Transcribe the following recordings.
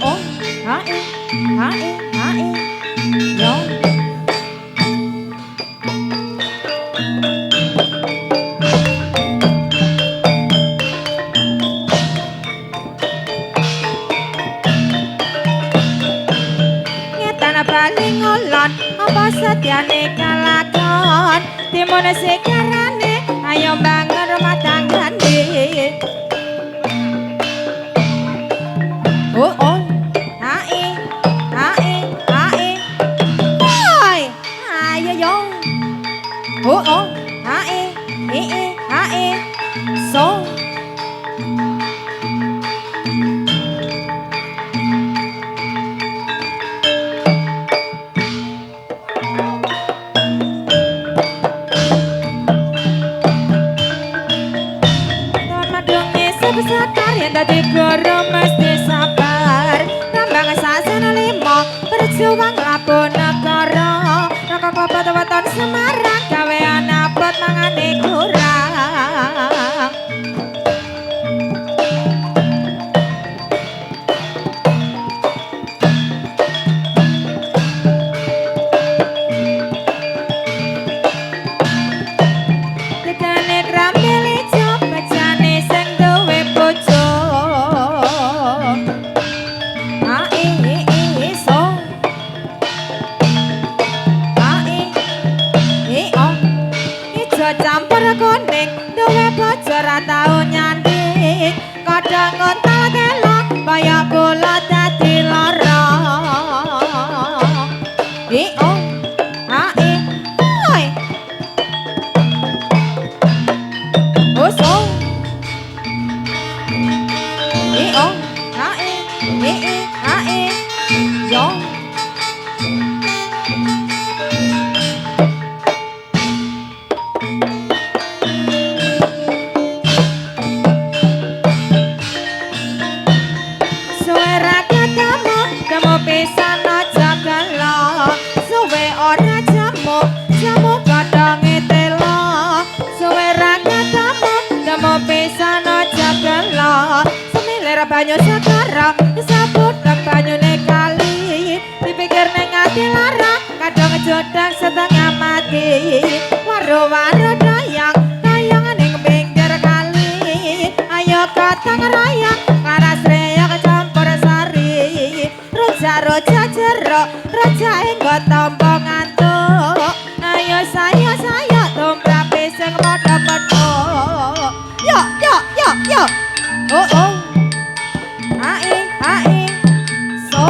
oh hae hae hae yo ngetana paling ngolon apa setiane kalakon timone sekarane ayo bangun rumah tanggane oh oh hae hae hae oi ayo yo oh oh hae hae so Sekarang yang tadi guru mesti sabar Rambang sasana limo berjuang labu negara Raka klopat weton Semarang gawean abot mangane kurang Tekane krambil ijo bejane sing duwe bojo so oh ijo campur kuning duwe bojo ra tau nyanding kadang ngontal kelok kaya kula dadi lara oh oi oh so oh hae yo suara ketemu kamu pisan aja gelo suwe ora jamu jamu kadang telo suara ketemu kamu pisan aja gelo semilir banyu segara sabut banyu kali dipikir neng ati lara kadang jodang setengah mati waro-waro dayang dayang ning pinggir kali ayo katang rayang laras reya kecampur sari roja-roja jeruk roja enggo tompo ngantuk ayo saya tumrap sing padha-padha yo oh oh hae so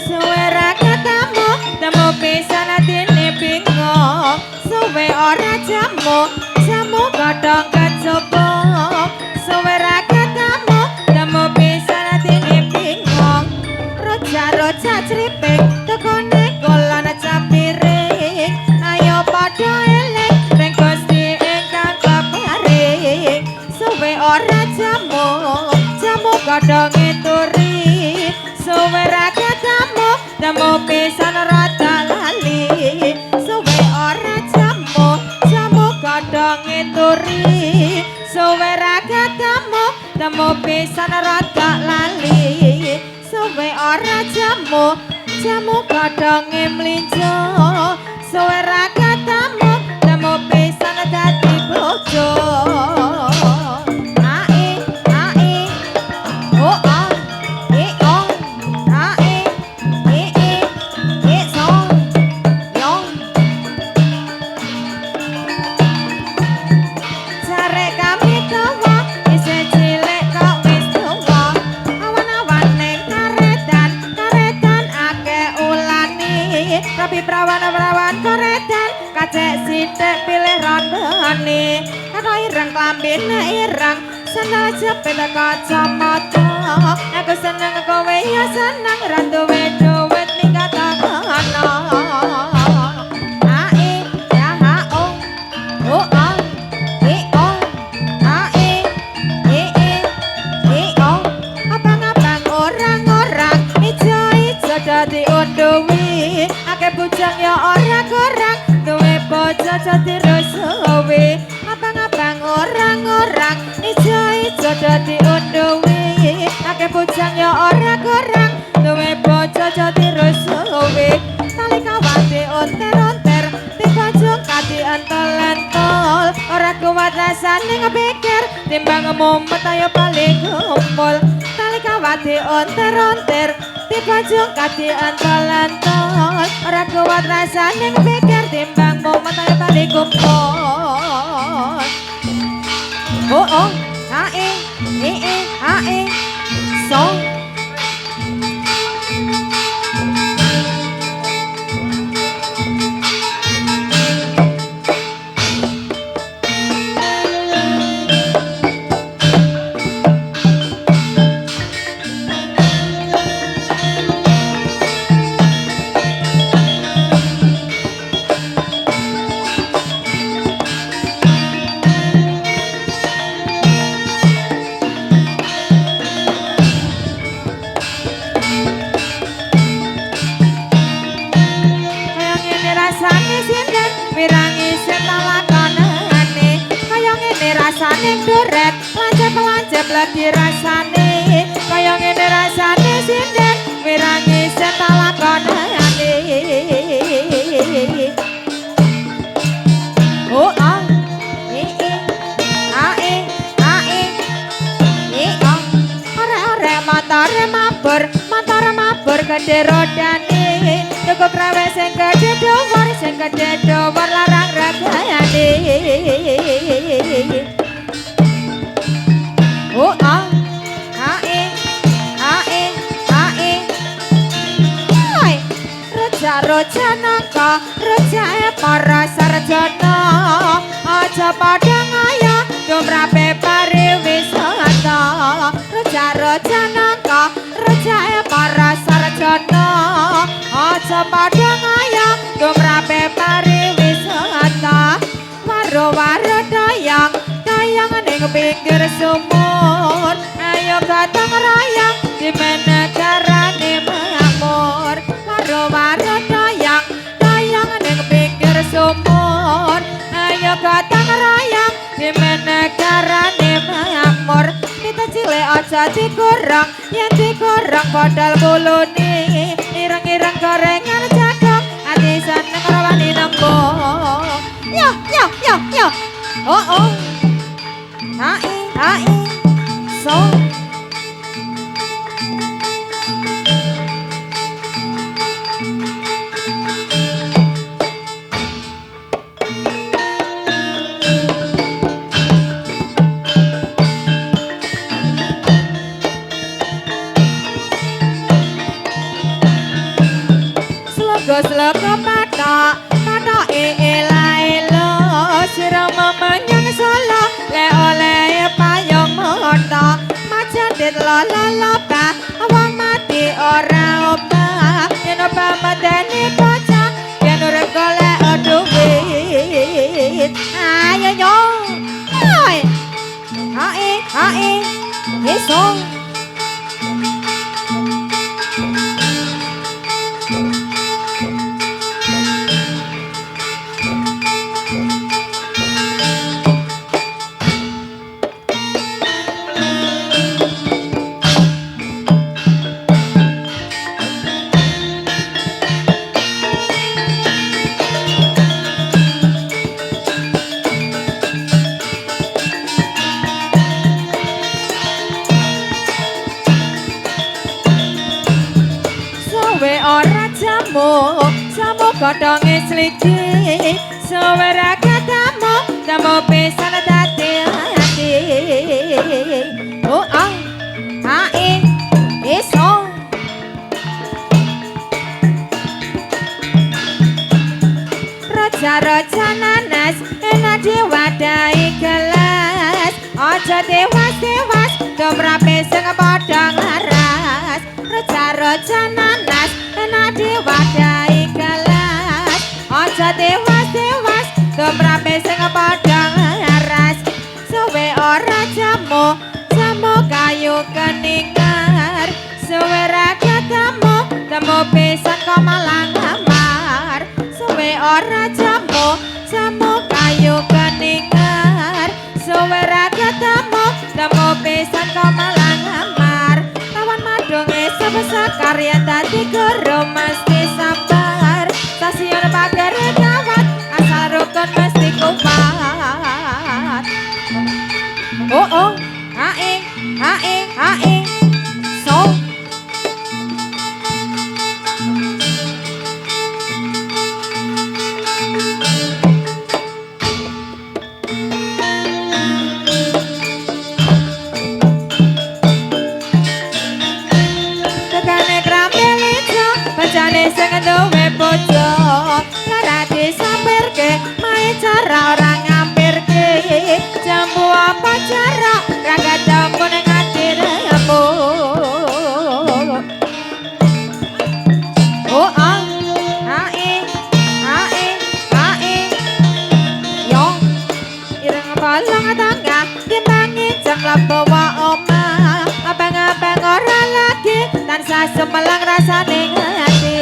suara ketemu temu pisan atine bingung suwe ora jamu jamu godhong kecoba suara ketemu temu pisan atine bingung roja-roja cripik tekone golon capiring ayo padha eling ring Gusti ingkang keparing suwe ora jamu jamu godhonge turi suwe ra ketemu temu pisan rada lali suwe ora jamu jamu godhonge turi suwe ra ketemu temu pisan rada lali suwe ora jamu jamu godhonge mlinjo suwe ra ketemu temu pisan dadi bojo oh so yo cari kami tua isih cilik kok wis tua awan-awan ning karetan akeh ulane rapi prawan-prawan karetan kacek sithik pilih randane karo ireng klambine ireng sandal jepit kacamata aku seneng kowe ya seneng ra duwe duwit minggat ana abang-abang orang-orang diunduhi akeh bujang ya ora kurang duwe bojo dadi rusuwi abang-abang orang-orang ijo-ijo dadi unduhi akeh bujang ya ora kurang duwe bojo dadi rusuwi tali kawate onter-onter tiba jungkati entol-entol ora kuat rasane ngepikir timbang mumet ayo balik kumpul tali kawate onter-onter tiba jungkati entol-entol ora kuat rasane ngepikir timbang mumet ayo balik kumpul oh oh hae hae so duret lancep-lancep lagi rasane kaya ngene rasane sinden wirangi setalakonane oh ah ore motor mabur gede rodane cukup rewes sing gede dhuwur larang regane oh ah hae roja nangka roja para sarjana aja padha ngaya dumrape pariwisata roja nangka roja para sarjana aja padha ngaya dumrape pariwisata waro-waro dayang ning pinggir sumur ayo gotong royong di negarane makmur waro-waro dayang ning pinggir sumur ayo gotong royong di negarane makmur kita cilik aja dikurang yen dikurang padahal bulune ireng-ireng gorengan jagung ati seneng rawani nembung yo oh oh hae so slogo patok ela sirama menyang solo le oleh payung moto macet la wong mati ora obah yen obah madani bocah yen urip golek duit ayo yo hae iso jamu godhonge sliji suwara tamu pisan dadi ati oh ah hae iso raja nanas enak diwadahi gelas aja tewas domrape sing padha ngaras raja nanas enak diwadahi gelas aja tewas domrape sing padha ngaras suwe ora jamu kayu keningar suwe ra ketemu temu Sebesar karya tadi guru mesti sabar. Stasiun pagar gawat asal rukun mesti kuat. Oh oh, hae, hae, hae, so. Tegane krambelico, bacane sing duwe bojo. Lara disampirke, mae cara ora ngampirke. Jambu apa cara, ra ketemu ning atiremu. Oh ah, hae, hae, hae. Yo, ireng bolong tangga, timbangi jam lembawa omah. Abang-abang ora lagi, tansah semelang rasane ati.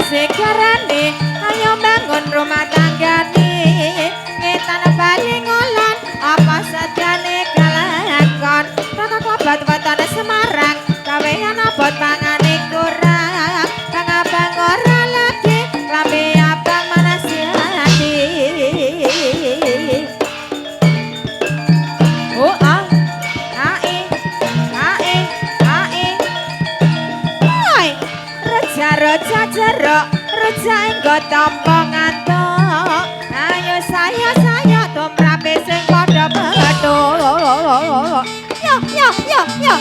Sekarane ayo bangun rumah tanggane ngetan bali ngolon apa sajane kalakon raka klobat wetone Semarang gawean abot pangane kurang kang abang ora lagi lambe abang manasihati. Oh ah hae hae hae hai reja jeruk reja engko tampa ngantuk ayo saya tumrape sing padha bethuk yo yo yo yo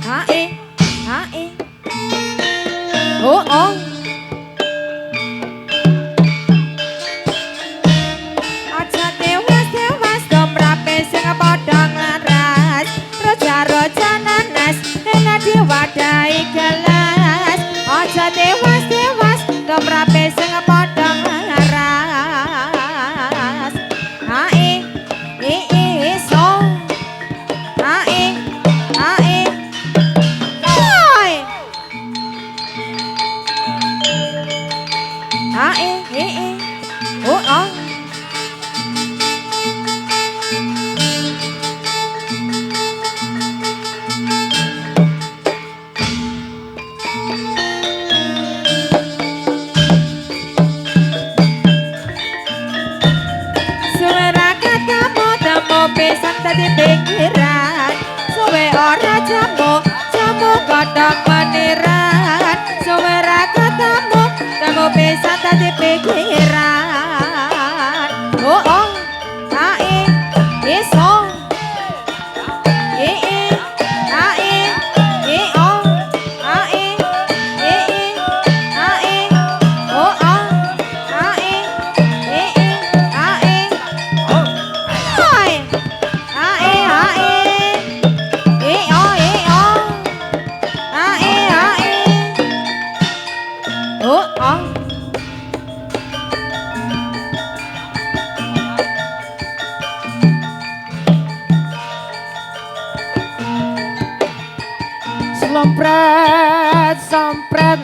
hae hae oh oh wadai gelas aja tewas temrape sing padha ngaras hae so hae hae hae hae oh oh pisan dadi pikiran suwe ora jamu godhong meniran suwe ra ketemu pisan dadi pikiran oh oh hae iso hae oh hae hae oh oh hae hae oh hae Sompret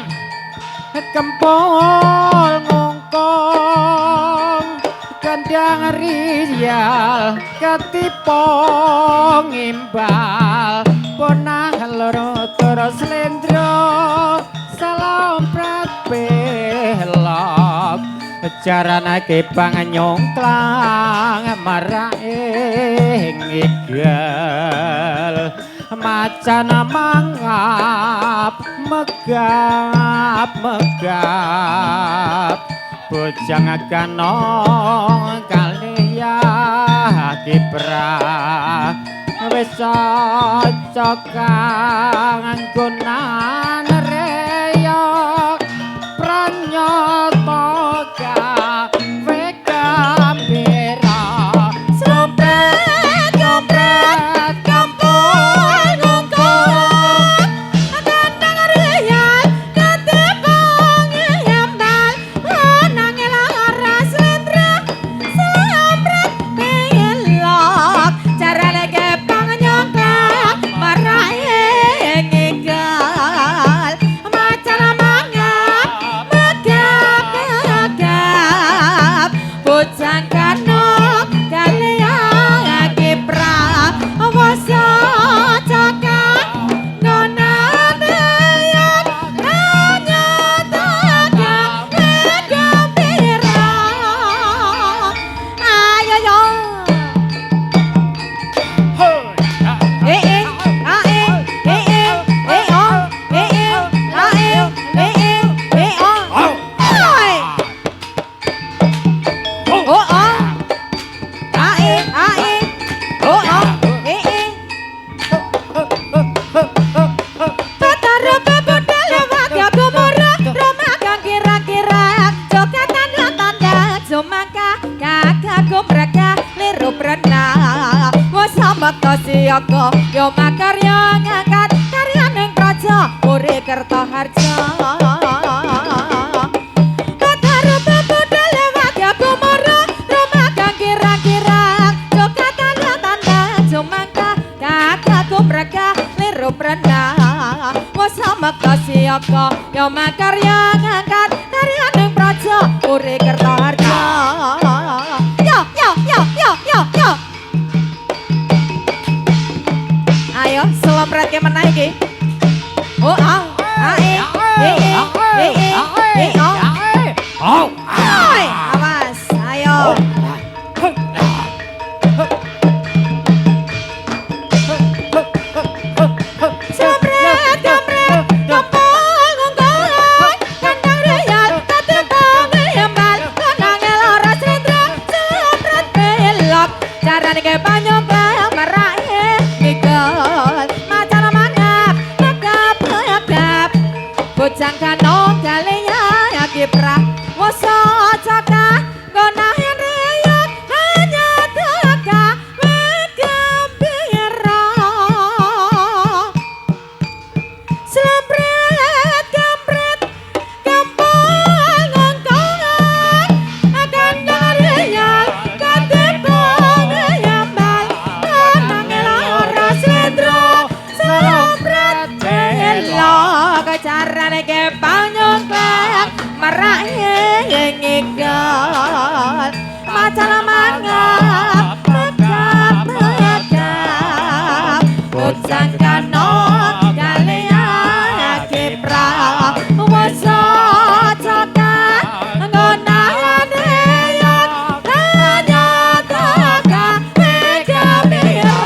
kempol ngongkong kandang rial ketipong imbal ponang loro terus lendro salompret belok jarana kepang nyongklang maraing igal macan mangap megap bojang kanong kaliya kiprah wis cocok nganggonan reyok pranyata bocah kanok kalian kipra wasa cakak ngonan yang hanya takkan gembira ayo yo Siaga yo makarya ngangkat karya ning praja Puri Kertaharja Pataru bebodol lewat ya kumara rumah kang kira-kira jogatan yo tanda jumangka kakaku mereka liru prena wasa makta siaga yo makarya ngangkat karya ning praja Puri Kertaharja yo ayo selopret ke menah iki oh awas ayo selopret kampret kampung ngongkong kandang reyal katempong ngembal konang elora sendra selopret belok carane ke banyong meraih macan mangap megap bocang kanong kalian kipra wasa cakak gonahin riak hanya teka gembira selempret kampret kampung ngongkongan kandang riak katempong ngembal konang elora sledro selempret belok carane ke panyong meraih ngigal macan mangap megap bocah kanong kalian kipra wasa cakak ngonahan riak hanya teka gembira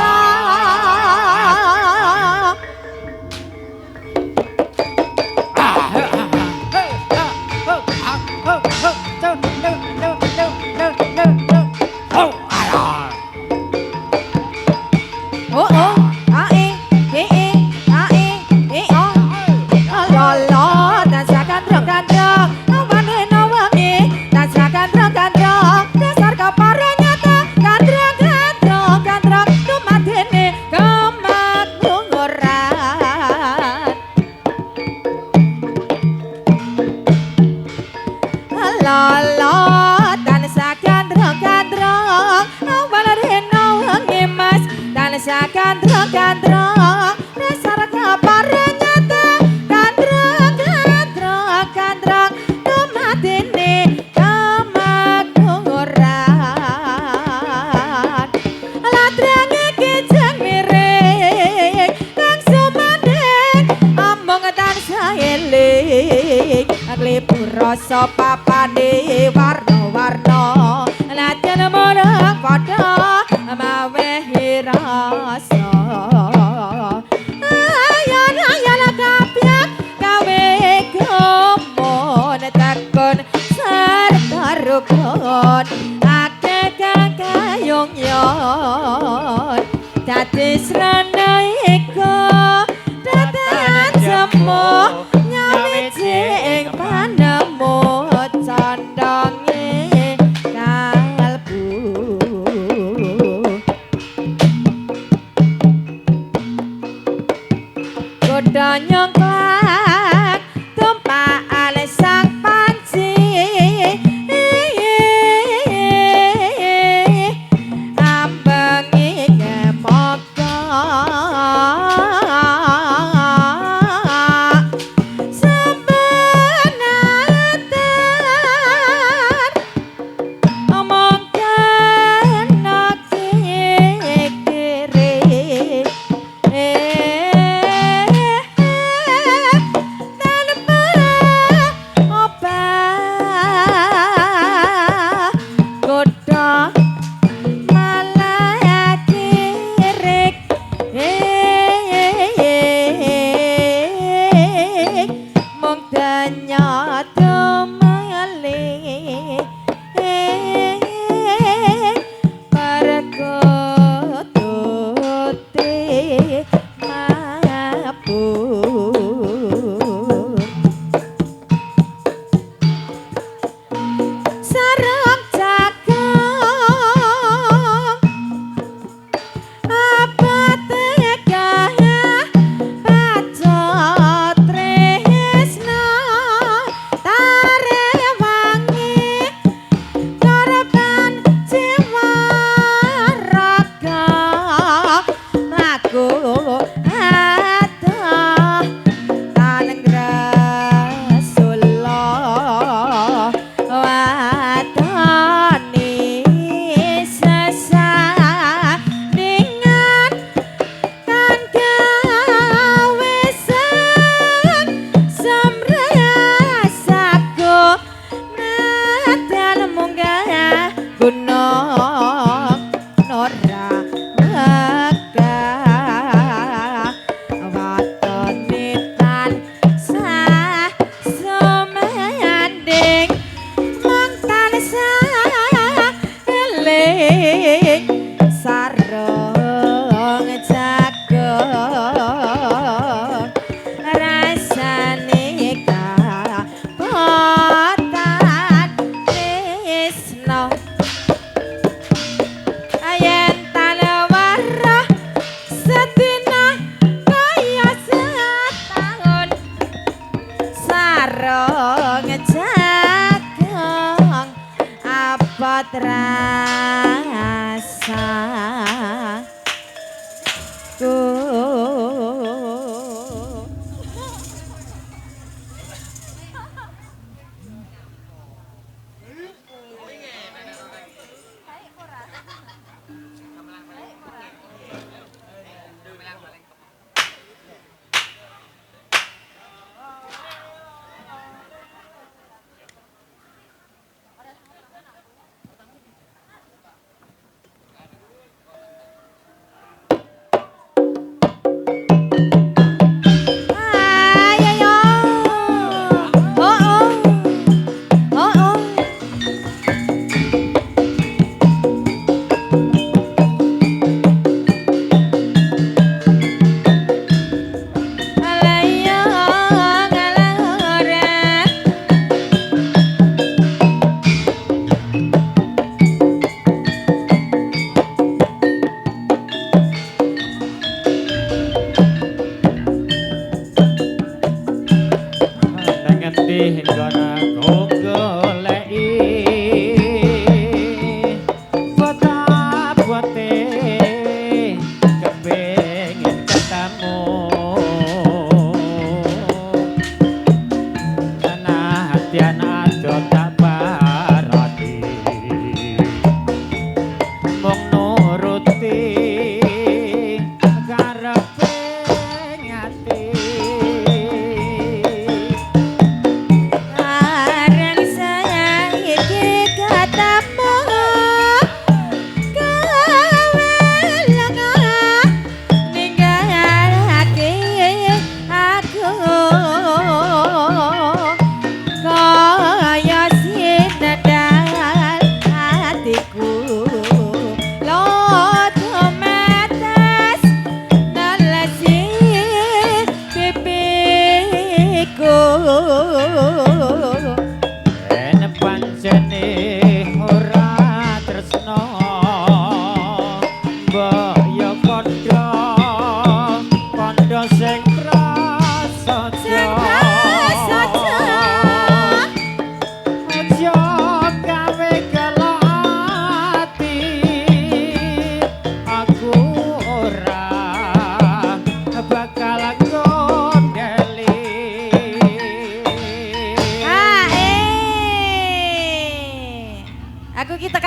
Gandrong dasar kabareng nyata gandrong dumatine kemakmuran ladrang iki jeng miring kang sumandhing amung tansah eling nglipur rasa papane warna-warna latyan murang padha mawehi rasa ayan kapyak gawe gomon takon sarta rukun akeh kayong yon dadi srana iku datan semu nyawiji ing panemu padha malah kirik mung ternyata malih perkutute mabur sarung jagung apa tega baca tresna tarewangi korban jiwa raga aku ada taneng Rasulullah watani sesandingan kan gawe semrasaku nadan munggah gunung nora megah watone tansah sumanding mung tansah eling sarung jagung rasane kapotan tresno ayen talawara sedina kaya setahun sarung jagung apa terasa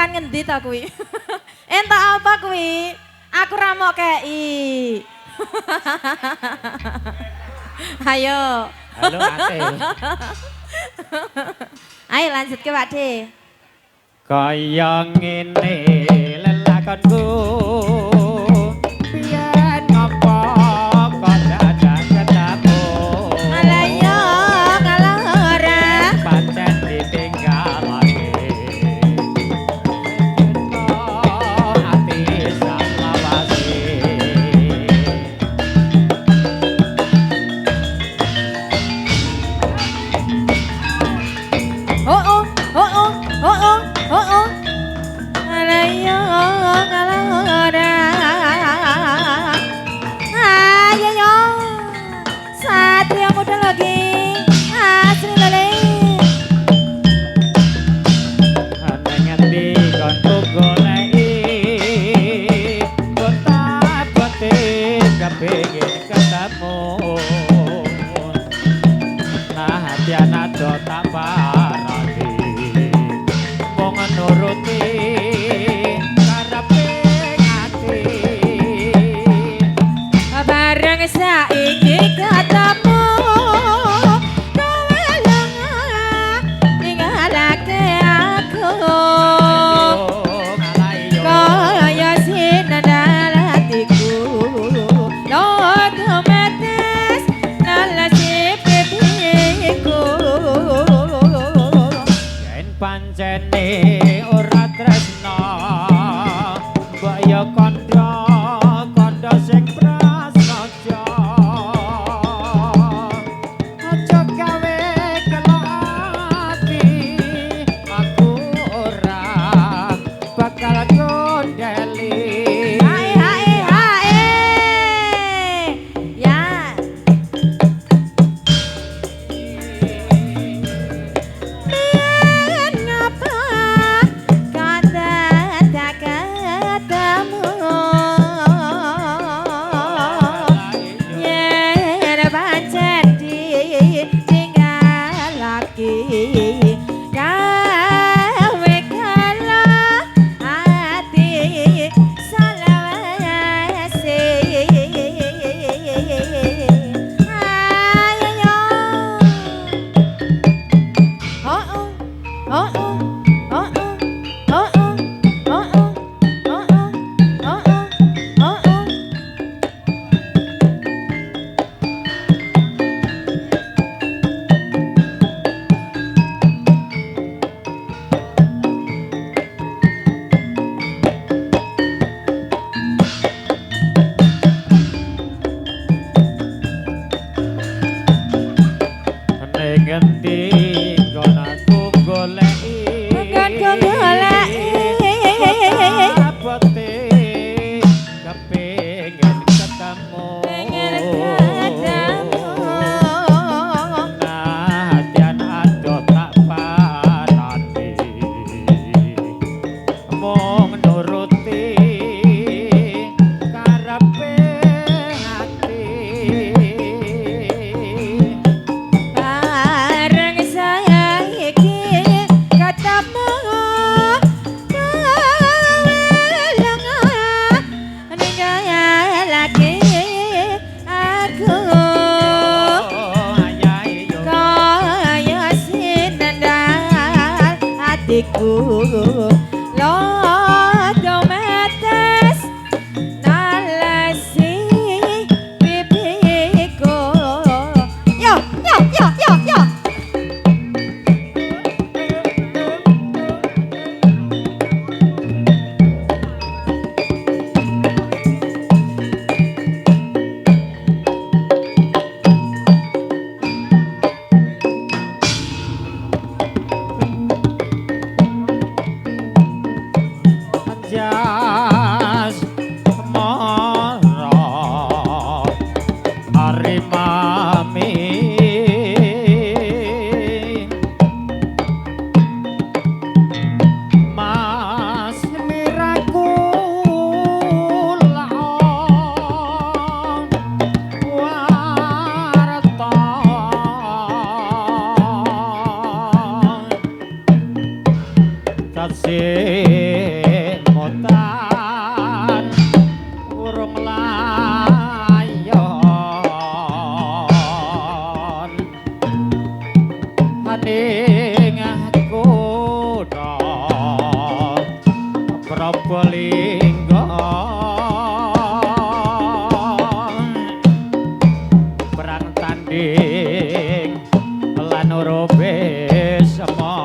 ngendi ta kuwi? Entuk apa kuwi? Aku ra mau kei. Ayo. Halo Ate. Ayo lanjut ke Pak De. kaya ngene lelakonku biyen ngopo kok dadak ketemu Alayo kalora pancen ditinggalake ati salawase oh oh oh oh oh oh oh oh Alayo kalora ayo yo Satria muda lagi asri lele ana ngendi konku goleki kota pete kepengin ketemu nah hati anak do tak parani wong nuruti karepe ati bareng saiki ketemu kowe lenga ninggalake aku kaya sinandal hatiku otomatis nalasi pipiku yen pancene ora tresno mbok ya kandha kandha sing prasaja aja gawe kelati aku ora bakal gondeli hai hai hai ya biar ngapa kata tak ketemu yen pancen ditinggal lagi gawe kalah hati salawase ayo oh oh oh oh oh oh oh oh oh oh oh oh oh oh ning ngendi kon aku goleki Bukan kau goleki. abote kepengin ketemu pengen ketemu nah hatian ado tak parani mung nuruti karepe ati bareng saya iki ketemu kowe lenga ninggalake aku ayahe yo kaya sinandal hatiku lodo Prabalingga perang tanding lan orobe sema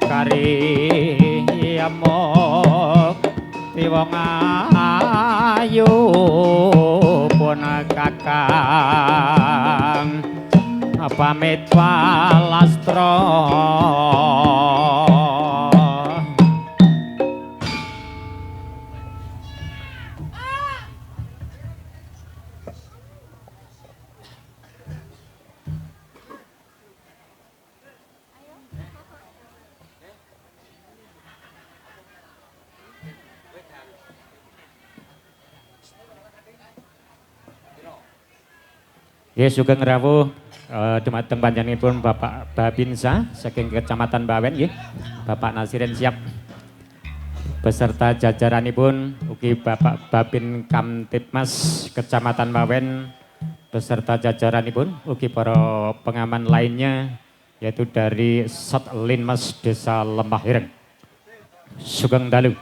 kari amok tiwong ayu pun kakang pamit walastra ya sugeng rawuh dumateng panjenenganipun Bapak Babinsa saking Kecamatan Bawen nggih. Bapak Nasirin siap beserta jajaranipun ugi Bapak Babin Kamtibmas Kecamatan Bawen beserta jajaranipun ugi para pengaman lainnya yaitu dari Satlinmas Desa Lembah Ireng. Sugeng dalu.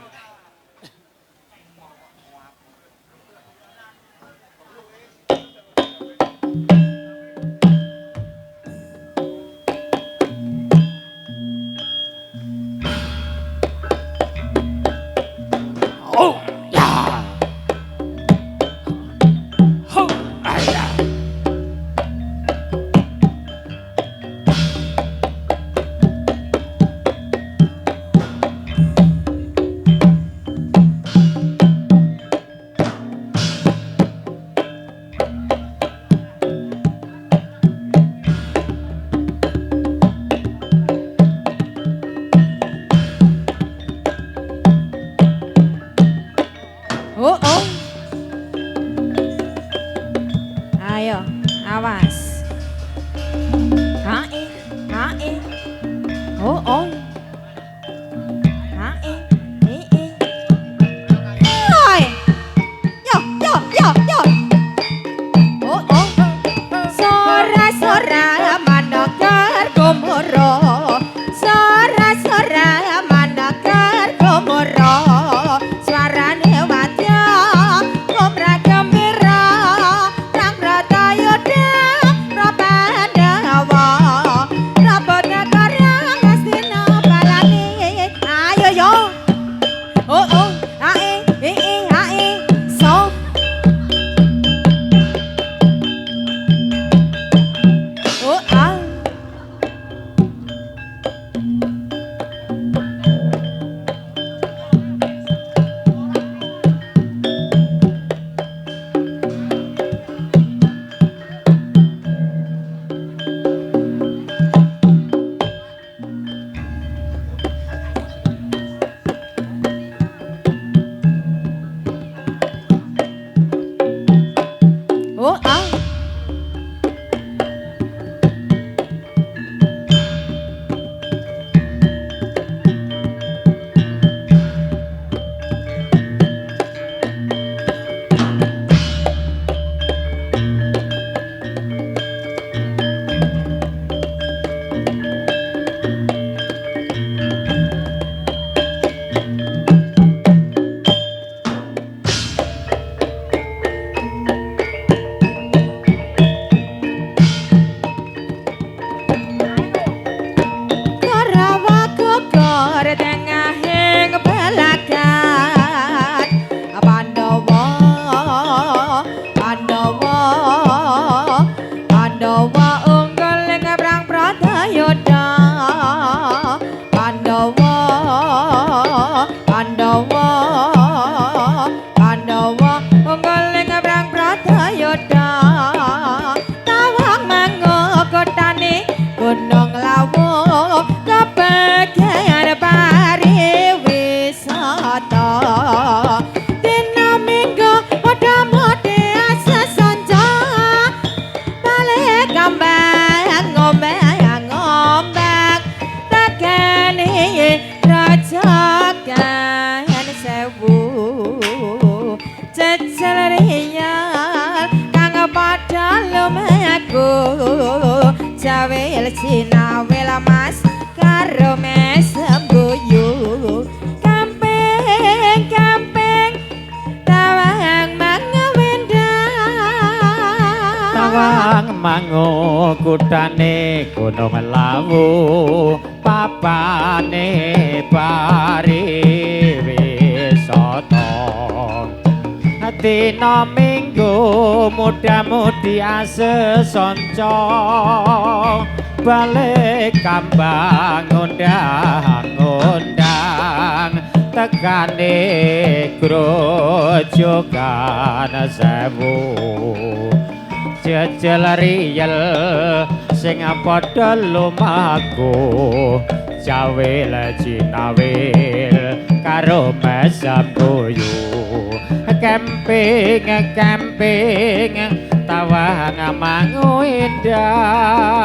Jawel sinawel mas karo mes sembuyu kamping tawang mangwendang tawang mangu kutane gunung lawu papane pariwisata dina minggu muda-mudi asesonco balik kambang undang-undang tekane grojogan sewu jejel riyel sing padha lumaku jawel jinawil karo mesam boyo camping tawang mangu indah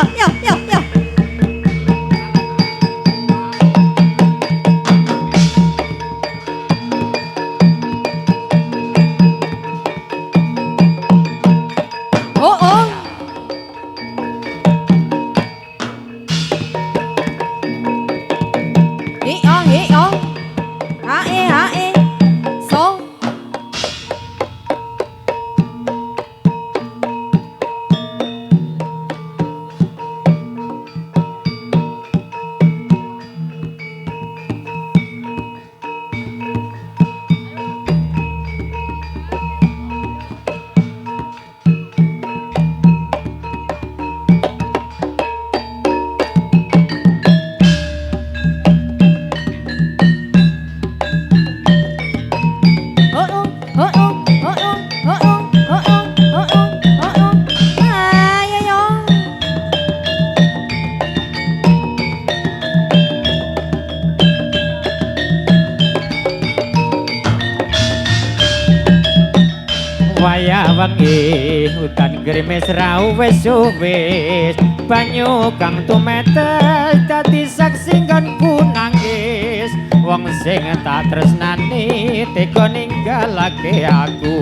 yo wengi hutan gerimis rawes wis banyu kang tumetes dadi saksi nggonku nangis wong sing tak tresnani tega ninggalake aku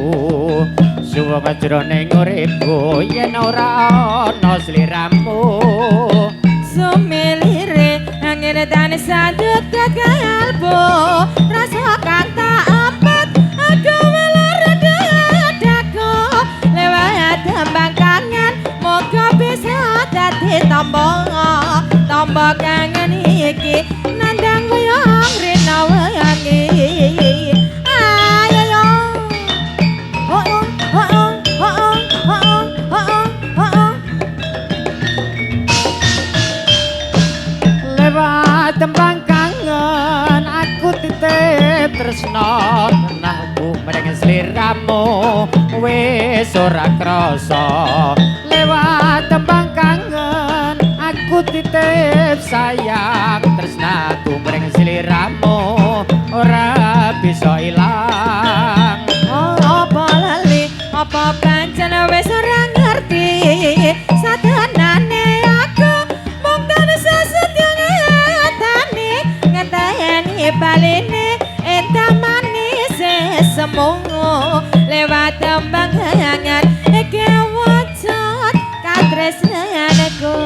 suwung jroning uripku yen ora ana sliramu sumilire angin dan sadut kekalbu rasa kata apat aku tembang kangen moga bisa dadi tombo kangen iki nandang goyong rina wangi ayo lewat tembang kangen aku titip tresno nahku mereng sliramu wis ora krasa lewat tembang kangen aku titip sayang tresnaku mreng sliramu ora bisa ilang apa lali apa pancen wis ora ngerti sadanane aku mung tansah setya ngenteni baline endah manis semu lewat tembang kangen iki wujud katresnanku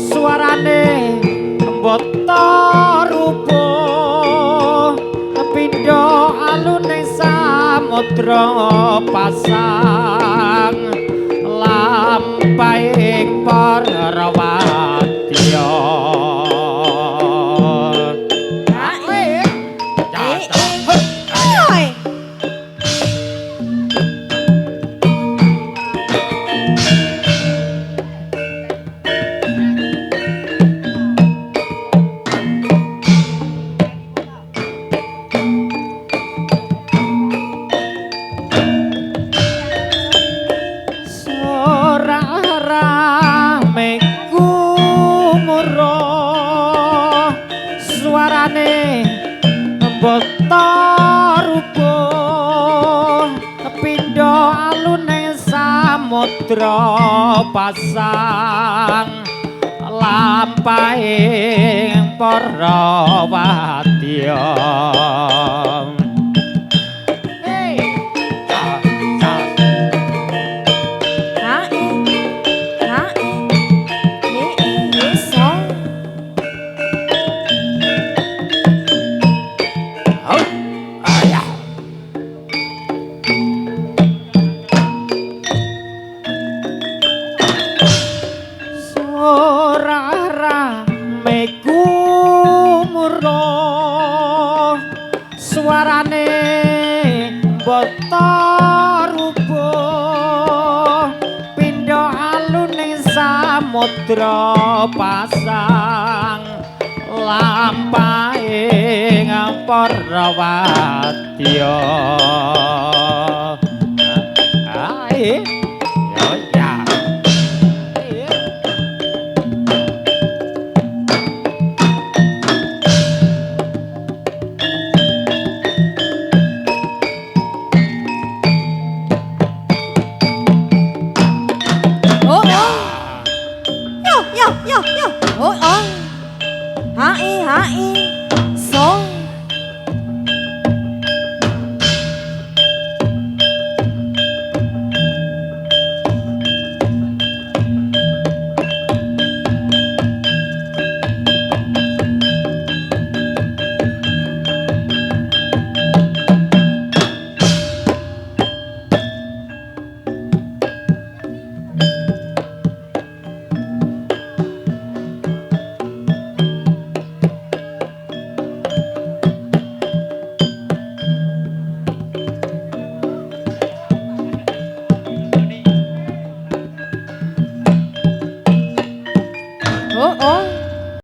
suarane mbata rupa pindha alune samudra pasang lampahing para wadya pasang lampahing para wadya pasang lampahing para wadya samudra pasang lampahing para wadya ae yo ya Oh, oh.